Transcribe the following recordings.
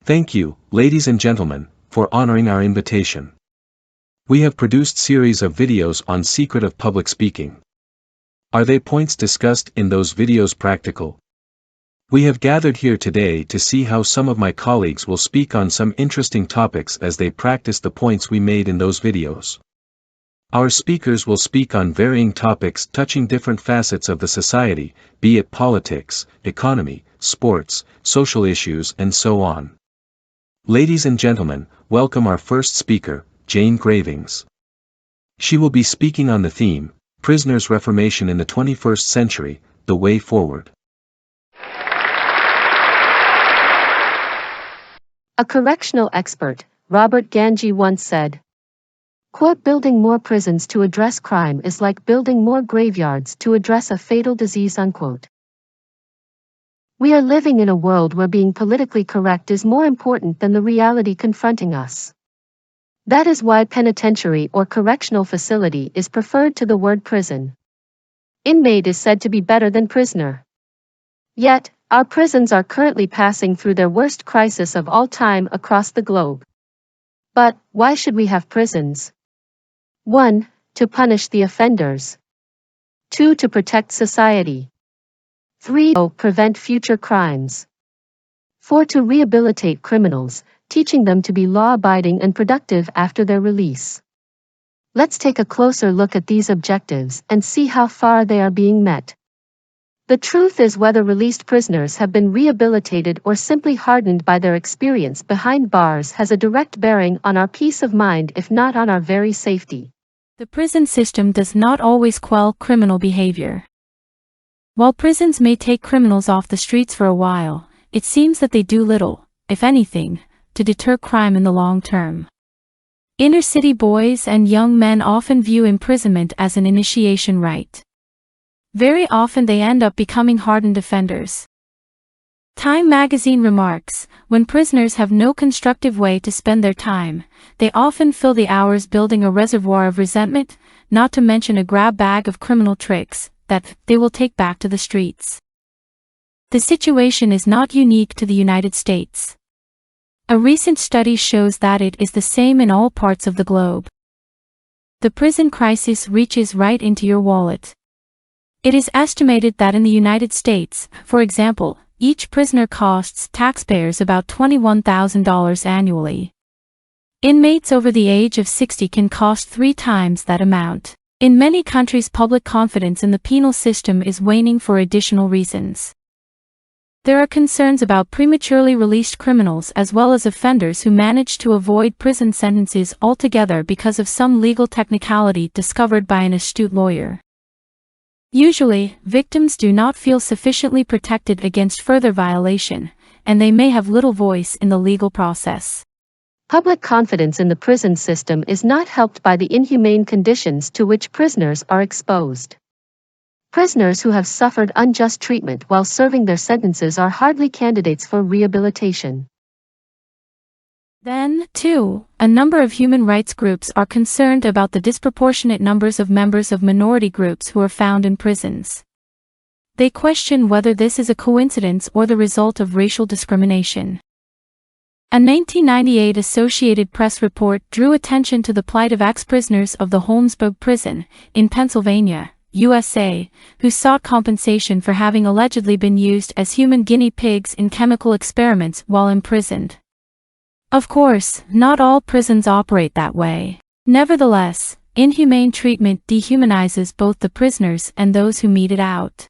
Thank you, ladies and gentlemen, for honoring our invitation. We have produced series of videos on secret of public speaking. Are they points discussed in those videos practical? We have gathered here today to see how some of my colleagues will speak on some interesting topics as they practice the points we made in those videos. Our speakers will speak on varying topics touching different facets of the society, be it politics, economy, sports, social issues and so on. Ladies and gentlemen, welcome our first speaker, Cravings. She will be speaking on the theme, Prisoners' Reformation in the 21st Century, The Way Forward. A correctional expert, Robert Ganji once said, quote, "Building more prisons to address crime is like building more graveyards to address a fatal disease," unquote. We are living in a world where being politically correct is more important than the reality confronting us. That is why penitentiary or correctional facility is preferred to the word prison. Inmate is said to be better than prisoner. Yet, our prisons are currently passing through their worst crisis of all time across the globe. But, why should we have prisons? 1. To punish the offenders. 2. To protect society. 3. To prevent future crimes. 4. To rehabilitate criminals, teaching them to be law-abiding and productive after their release. Let's take a closer look at these objectives and see how far they are being met. The truth is, whether released prisoners have been rehabilitated or simply hardened by their experience behind bars has a direct bearing on our peace of mind, if not on our very safety. The prison system does not always quell criminal behavior. While prisons may take criminals off the streets for a while, it seems that they do little, if anything, to deter crime in the long term. Inner-city boys and young men often view imprisonment as an initiation rite. Very often they end up becoming hardened offenders. Time magazine remarks, when prisoners have no constructive way to spend their time, they often fill the hours building a reservoir of resentment, not to mention a grab bag of criminal tricks that they will take back to the streets. The situation is not unique to the United States. A recent study shows that it is the same in all parts of the globe. The prison crisis reaches right into your wallet. It is estimated that in the United States, for example, each prisoner costs taxpayers about $21,000 annually. Inmates over the age of 60 can cost 3 times that amount. In many countries, public confidence in the penal system is waning for additional reasons. There are concerns about prematurely released criminals as well as offenders who manage to avoid prison sentences altogether because of some legal technicality discovered by an astute lawyer. Usually, victims do not feel sufficiently protected against further violation, and they may have little voice in the legal process. Public confidence in the prison system is not helped by the inhumane conditions to which prisoners are exposed. Prisoners who have suffered unjust treatment while serving their sentences are hardly candidates for rehabilitation. Then, too, a number of human rights groups are concerned about the disproportionate numbers of members of minority groups who are found in prisons. They question whether this is a coincidence or the result of racial discrimination. A 1998 Associated Press report drew attention to the plight of ex-prisoners of the Holmesburg prison, in Pennsylvania, USA, who sought compensation for having allegedly been used as human guinea pigs in chemical experiments while imprisoned. Of course, not all prisons operate that way. Nevertheless, inhumane treatment dehumanizes both the prisoners and those who mete it out.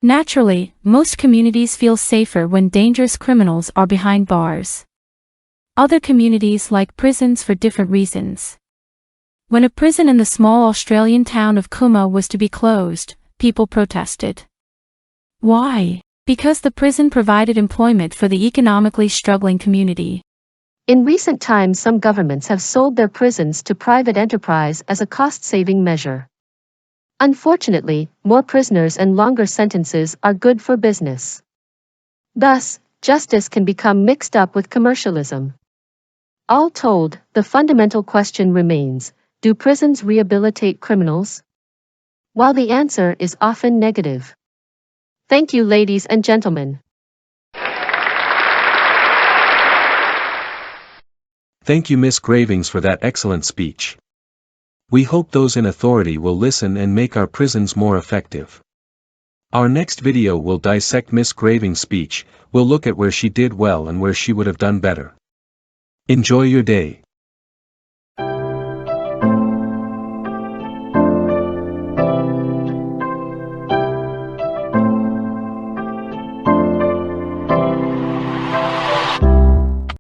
Naturally, most communities feel safer when dangerous criminals are behind bars. Other communities like prisons for different reasons. When a prison in the small Australian town of Cooma was to be closed, people protested. Why? Because the prison provided employment for the economically struggling community. In recent times, some governments have sold their prisons to private enterprise as a cost-saving measure. Unfortunately, more prisoners and longer sentences are good for business. Thus, justice can become mixed up with commercialism. All told, the fundamental question remains, do prisons rehabilitate criminals? While the answer is often negative. Thank you, ladies and gentlemen. Thank you, Miss Cravings, for that excellent speech. We hope those in authority will listen and make our prisons more effective. Our next video will dissect Miss Cravings' speech. We'll look at where she did well and where she would have done better. Enjoy your day.